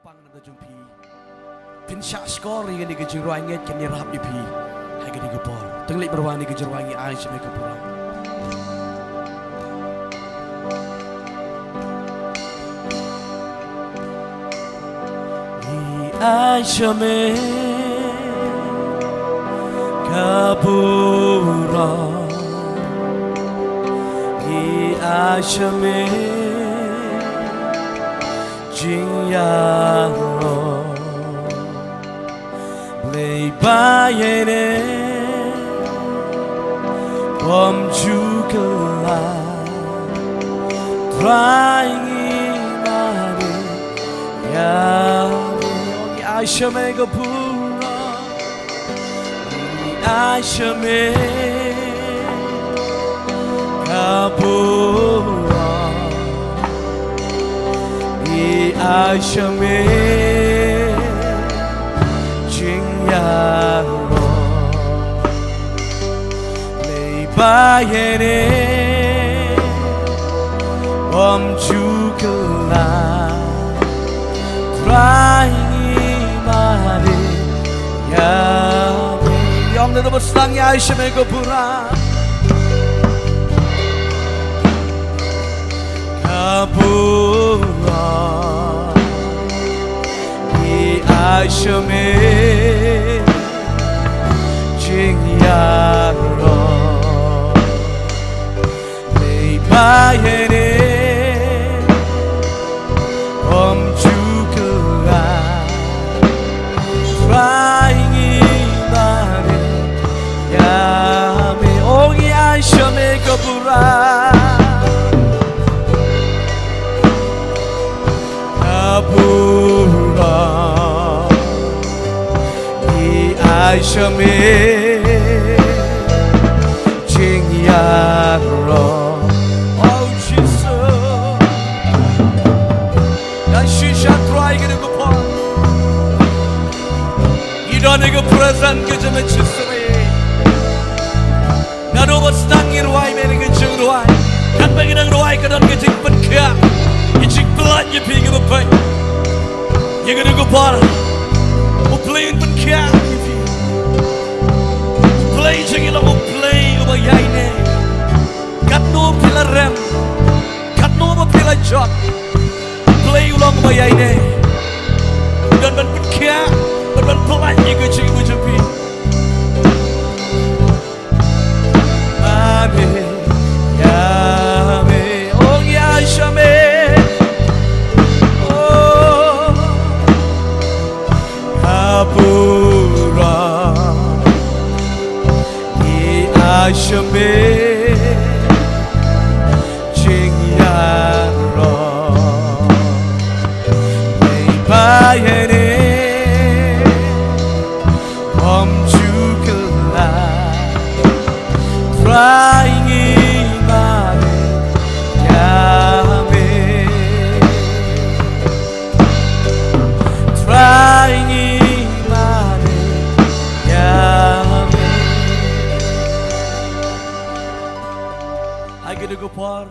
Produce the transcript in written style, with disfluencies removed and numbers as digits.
pang na jung pi pin sha score ni ga jing roi nget ken rap pi hai ga ni ga por teng lek berwani ga jerwangi ai chme ka Burom ni ai chme ka Burom ni ai chme jing ya ro lay by it from Jukala trying ya I shall make a Burom I shall make a Burom I shall make ya ro lay by it om Jukala crying mare ya yong na bastang ya I shall make a Burom I shall make jing ya ro lay by it om Jukala trying mare ya me oh I shall make a Burom I shall make jing ya ro oh Jesus I she shall try get a good part you don't need a present get a Jesus na do what stang in why me get jing why kan bagi nang why ka don get jing pen kya you jing blood you pig of a pay you get a good part o play pen kya play jing lo play o yai ne kat no pila rem kat no ba pila jot play lo ba yai ne dan ban kya ban play ni ga jing bu japi ame ya me oh ya shame oh Burom I shall make jing ya ro lay by it om Jukala trying mare ya me trying mare ya I get a good part.